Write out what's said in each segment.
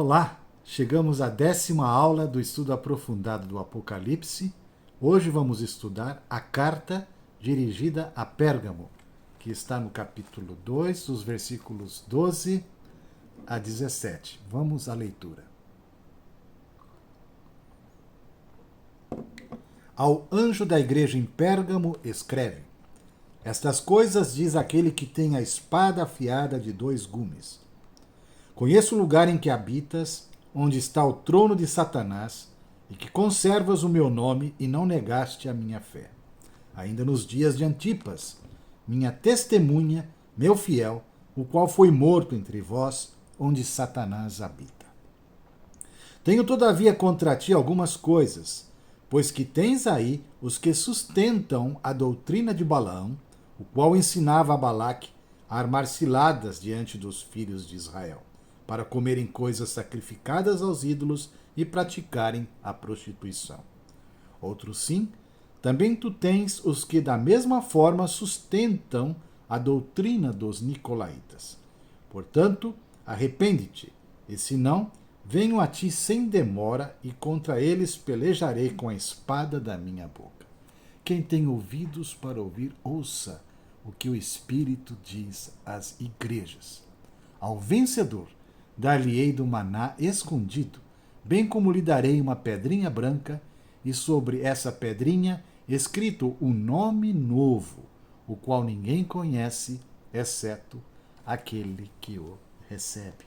Olá, chegamos à 10ª aula do estudo aprofundado do Apocalipse. Hoje vamos estudar a carta dirigida a Pérgamo, que está no capítulo 2, dos versículos 12 a 17. Vamos à leitura. Ao anjo da igreja em Pérgamo escreve: Estas coisas diz aquele que tem a espada afiada de 2 gumes. Conheço o lugar em que habitas, onde está o trono de Satanás, e que conservas o meu nome e não negaste a minha fé. Ainda nos dias de Antipas, minha testemunha, meu fiel, o qual foi morto entre vós, onde Satanás habita. Tenho todavia contra ti algumas coisas, pois que tens aí os que sustentam a doutrina de Balaão, o qual ensinava a Balaque a armar ciladas diante dos filhos de Israel, para comerem coisas sacrificadas aos ídolos e praticarem a prostituição. Outros sim, também tu tens os que da mesma forma sustentam a doutrina dos nicolaítas. Portanto, arrepende-te, e se não, venho a ti sem demora e contra eles pelejarei com a espada da minha boca. Quem tem ouvidos para ouvir, ouça o que o Espírito diz às igrejas. Ao vencedor, dar-lhe-ei do maná escondido, bem como lhe darei uma pedrinha branca, e sobre essa pedrinha escrito o nome novo, o qual ninguém conhece, exceto aquele que o recebe.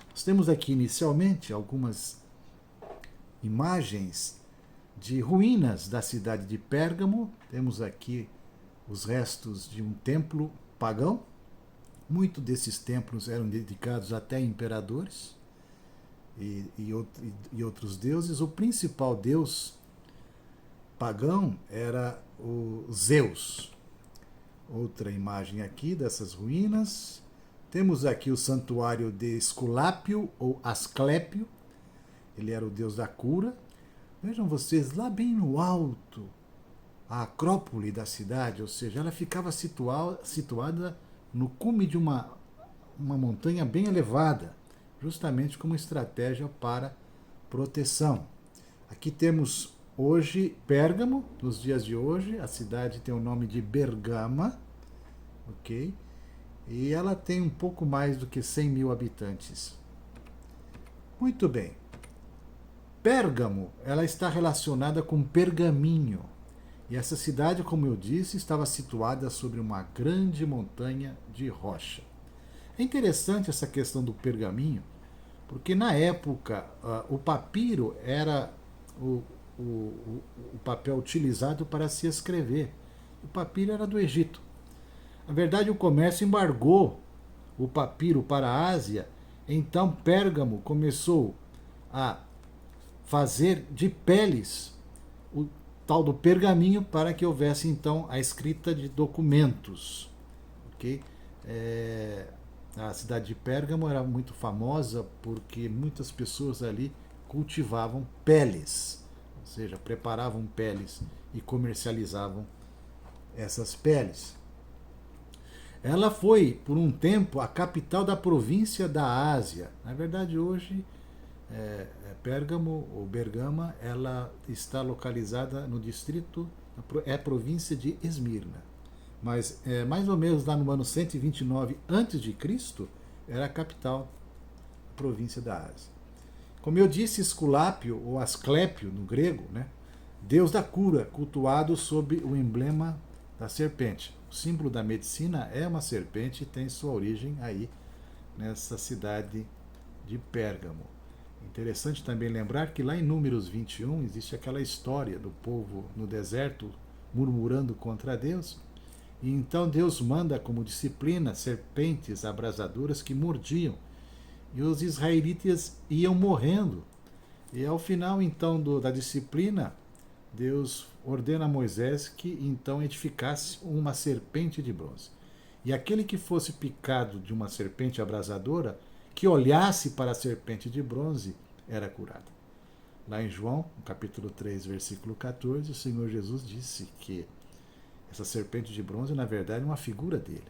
Nós temos aqui inicialmente algumas imagens de ruínas da cidade de Pérgamo. Temos aqui os restos de um templo pagão. Muitos desses templos eram dedicados até a imperadores e outros deuses. O principal deus pagão era o Zeus. Outra imagem aqui dessas ruínas. Temos aqui o santuário de Esculápio ou Asclépio. Ele era o deus da cura. Vejam vocês, lá bem no alto, a acrópole da cidade, ou seja, ela ficava situada no cume de uma montanha bem elevada, justamente como estratégia para proteção. Aqui temos hoje Pérgamo, nos dias de hoje, a cidade tem o nome de Bergama, ok? E ela tem um pouco mais do que 100 mil habitantes. Muito bem. Pérgamo, ela está relacionada com pergaminho. E essa cidade, como eu disse, estava situada sobre uma grande montanha de rocha. É interessante essa questão do pergaminho, porque na época o papiro era o papel utilizado para se escrever. O papiro era do Egito. Na verdade, o comércio embargou o papiro para a Ásia, então Pérgamo começou a fazer de peles o tal do pergaminho para que houvesse então a escrita de documentos. Okay? A cidade de Pérgamo era muito famosa porque muitas pessoas ali cultivavam peles, ou seja, preparavam peles e comercializavam essas peles. Ela foi, por um tempo, a capital da província da Ásia. Na verdade, hoje, Pérgamo, ou Bergama, ela está localizada no distrito, é a província de Esmirna. Mas, mais ou menos lá no ano 129 a.C., era a capital da província da Ásia. Como eu disse, Esculápio, ou Asclépio, no grego, né, deus da cura, cultuado sob o emblema da serpente. O símbolo da medicina é uma serpente e tem sua origem aí nessa cidade de Pérgamo. Interessante também lembrar que lá em Números 21 existe aquela história do povo no deserto murmurando contra Deus. E então Deus manda como disciplina serpentes abrasadoras que mordiam. E os israelitas iam morrendo. E ao final então da disciplina, Deus ordena a Moisés que então edificasse uma serpente de bronze. E aquele que fosse picado de uma serpente abrasadora, que olhasse para a serpente de bronze, era curado. Lá em João, no capítulo 3, versículo 14, o Senhor Jesus disse que essa serpente de bronze, na verdade, é uma figura dele.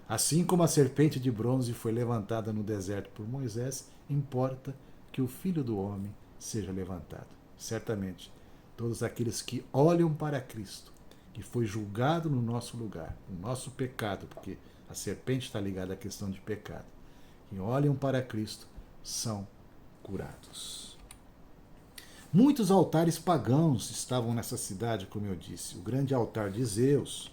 Assim como a serpente de bronze foi levantada no deserto por Moisés, importa que o Filho do Homem seja levantado. Certamente, todos aqueles que olham para Cristo, que foi julgado no nosso lugar, no nosso pecado, porque a serpente está ligada à questão de pecado, que olham para Cristo, são curados. Muitos altares pagãos estavam nessa cidade, como eu disse. O grande altar de Zeus.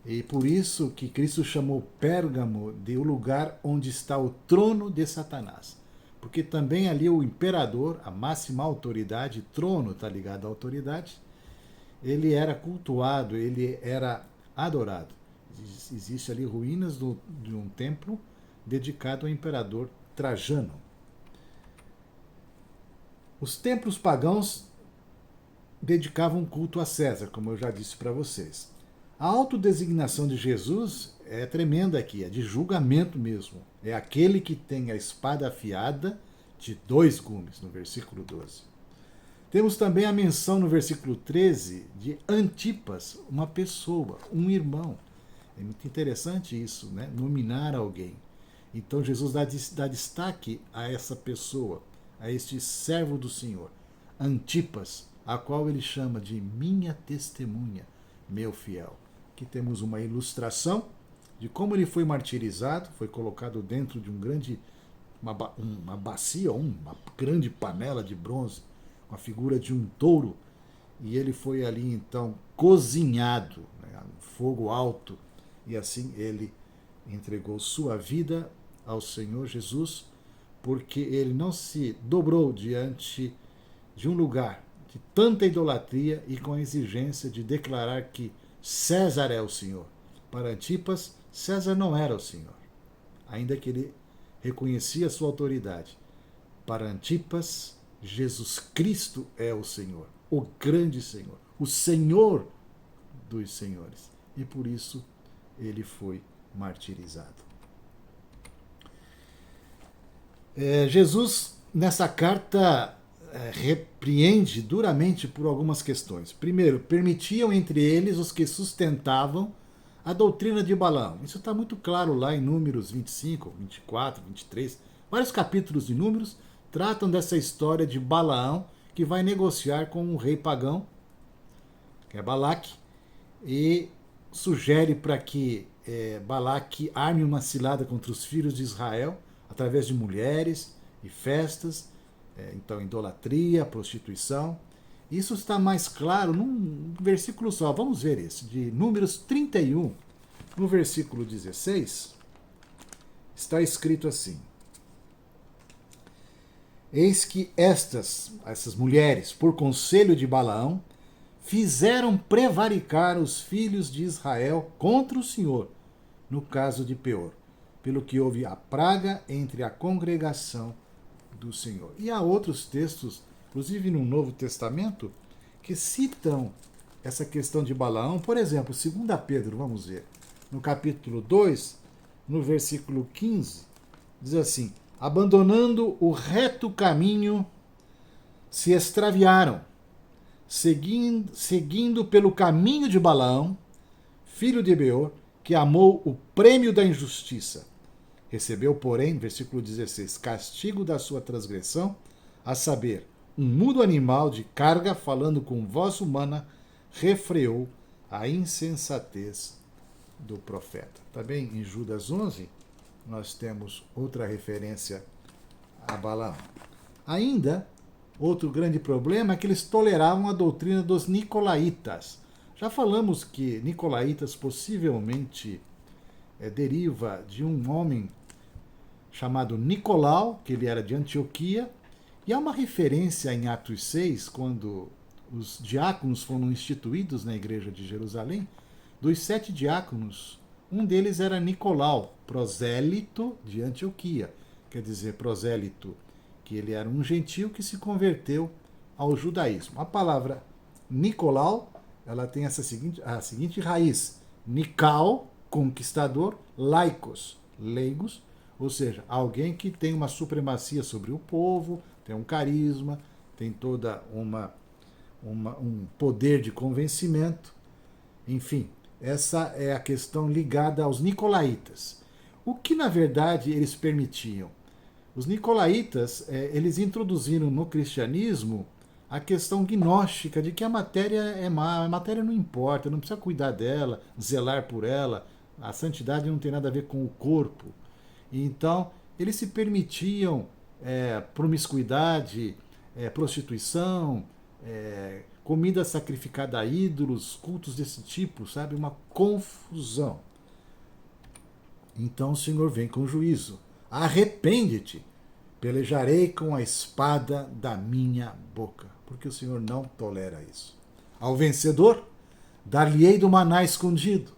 E por isso que Cristo chamou Pérgamo de o lugar onde está o trono de Satanás. Porque também ali o imperador, a máxima autoridade, trono está ligado à autoridade, ele era cultuado, ele era adorado. Existe ali ruínas de um templo dedicado ao imperador Trajano. Os templos pagãos dedicavam culto a César, como eu já disse para vocês. A autodesignação de Jesus é tremenda aqui, é de julgamento mesmo. É aquele que tem a espada afiada de 2 gumes, no versículo 12. Temos também a menção no versículo 13 de Antipas, uma pessoa, um irmão. É muito interessante isso, né? Nominar alguém. Então Jesus dá destaque a essa pessoa, a este servo do Senhor, Antipas, a qual ele chama de minha testemunha, meu fiel. Aqui temos uma ilustração de como ele foi martirizado, foi colocado dentro de uma bacia, uma grande panela de bronze, com a figura de um touro, e ele foi ali então cozinhado, né, fogo alto, e assim ele entregou sua vida ao Senhor Jesus, porque ele não se dobrou diante de um lugar de tanta idolatria e com a exigência de declarar que César é o Senhor. Para Antipas, César não era o Senhor, ainda que ele reconhecia sua autoridade. Para Antipas, Jesus Cristo é o Senhor, o grande Senhor, o Senhor dos senhores. E por isso ele foi martirizado. Jesus, nessa carta, repreende duramente por algumas questões. Primeiro, permitiam entre eles os que sustentavam a doutrina de Balaão. Isso está muito claro lá em Números 25, 24, 23. Vários capítulos de Números tratam dessa história de Balaão, que vai negociar com um rei pagão, que é Balaque, e sugere para que Balaque arme uma cilada contra os filhos de Israel, através de mulheres e festas, então idolatria, prostituição. Isso está mais claro num versículo só. Vamos ver esse, de Números 31, no versículo 16, está escrito assim: Eis que essas mulheres, por conselho de Balaão, fizeram prevaricar os filhos de Israel contra o Senhor, no caso de Peor, pelo que houve a praga entre a congregação do Senhor. E há outros textos, inclusive no Novo Testamento, que citam essa questão de Balaão. Por exemplo, 2 Pedro, vamos ver, no capítulo 2, no versículo 15, diz assim: abandonando o reto caminho, se extraviaram, seguindo pelo caminho de Balaão, filho de Beor, que amou o prêmio da injustiça. Recebeu, porém, versículo 16, castigo da sua transgressão, a saber, um mudo animal de carga, falando com voz humana, refreou a insensatez do profeta. Também em Judas 11, nós temos outra referência a Balaão. Ainda, outro grande problema é que eles toleravam a doutrina dos nicolaítas. Já falamos que nicolaítas possivelmente deriva de um homem chamado Nicolau, que ele era de Antioquia, e há uma referência em Atos 6, quando os diáconos foram instituídos na igreja de Jerusalém. Dos 7 diáconos, um deles era Nicolau, prosélito de Antioquia, quer dizer, prosélito, que ele era um gentio que se converteu ao judaísmo. A palavra Nicolau, ela tem a seguinte raiz: Nical, conquistador, laicos, leigos, ou seja, alguém que tem uma supremacia sobre o povo, tem um carisma, tem toda um poder de convencimento. Enfim, essa é a questão ligada aos nicolaítas. O que, na verdade, eles permitiam? Os nicolaítas, eles introduziram no cristianismo a questão gnóstica de que a matéria é má, a matéria não importa, não precisa cuidar dela, zelar por ela, a santidade não tem nada a ver com o corpo. Então, eles se permitiam promiscuidade, prostituição, comida sacrificada a ídolos, cultos desse tipo, sabe? Uma confusão. Então o Senhor vem com juízo. Arrepende-te, pelejarei com a espada da minha boca, porque o Senhor não tolera isso. Ao vencedor, dar-lhe-ei do maná escondido,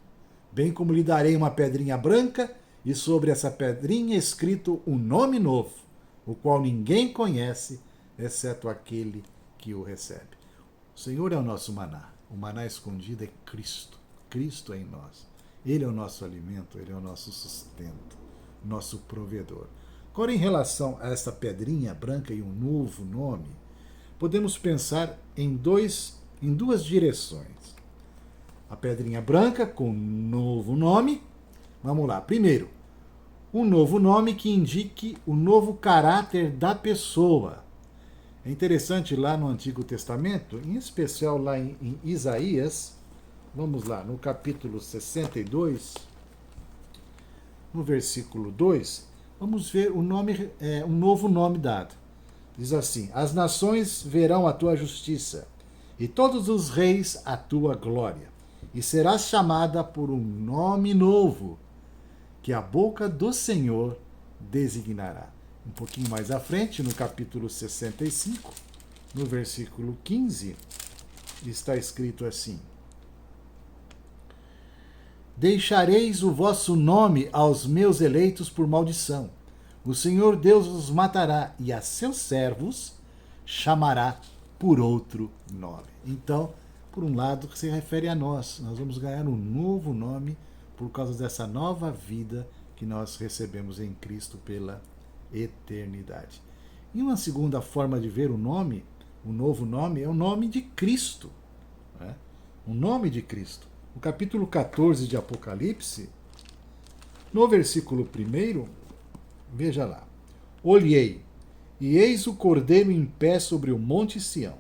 bem como lhe darei uma pedrinha branca, e sobre essa pedrinha escrito um nome novo, o qual ninguém conhece, exceto aquele que o recebe. O Senhor é o nosso maná. O maná escondido é Cristo. Cristo é em nós. Ele é o nosso alimento, ele é o nosso sustento, nosso provedor. Agora, em relação a essa pedrinha branca e um novo nome, podemos pensar em duas direções. A pedrinha branca com um novo nome. Vamos lá. Primeiro, um novo nome que indique o novo caráter da pessoa. É interessante lá no Antigo Testamento, em especial lá em Isaías, vamos lá, no capítulo 62, no versículo 2, vamos ver um novo nome dado. Diz assim: as nações verão a tua justiça, e todos os reis a tua glória, e serás chamada por um nome novo, que a boca do Senhor designará. Um pouquinho mais à frente, no capítulo 65, no versículo 15, está escrito assim: deixareis o vosso nome aos meus eleitos por maldição. O Senhor Deus os matará, e a seus servos chamará por outro nome. Então, por um lado, se refere a nós. Nós vamos ganhar um novo nome por causa dessa nova vida que nós recebemos em Cristo pela eternidade. E uma segunda forma de ver o nome, o novo nome, é o nome de Cristo. Né? O nome de Cristo. No capítulo 14 de Apocalipse, no versículo 1, veja lá: olhei, e eis o Cordeiro em pé sobre o monte Sião,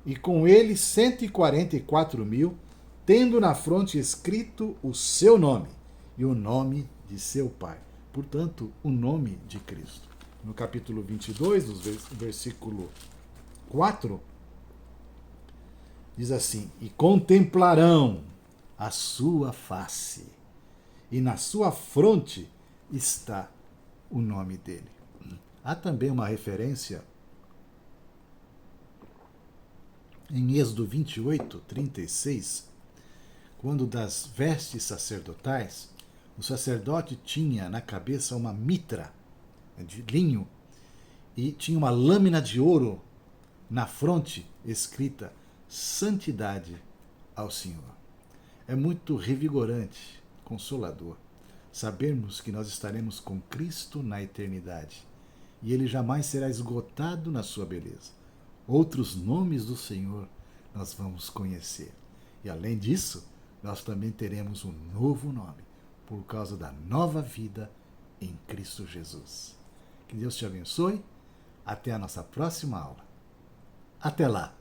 e com ele 144.000, tendo na fronte escrito o seu nome e o nome de seu Pai. Portanto, o nome de Cristo. No capítulo 22, no versículo 4, diz assim: e contemplarão a sua face, e na sua fronte está o nome dele. Há também uma referência em Êxodo 28, 36, quando das vestes sacerdotais, o sacerdote tinha na cabeça uma mitra de linho e tinha uma lâmina de ouro na fronte escrita Santidade ao Senhor. É muito revigorante, consolador, sabermos que nós estaremos com Cristo na eternidade e ele jamais será esgotado na sua beleza. Outros nomes do Senhor nós vamos conhecer. E além disso, nós também teremos um novo nome, por causa da nova vida em Cristo Jesus. Que Deus te abençoe. Até a nossa próxima aula. Até lá!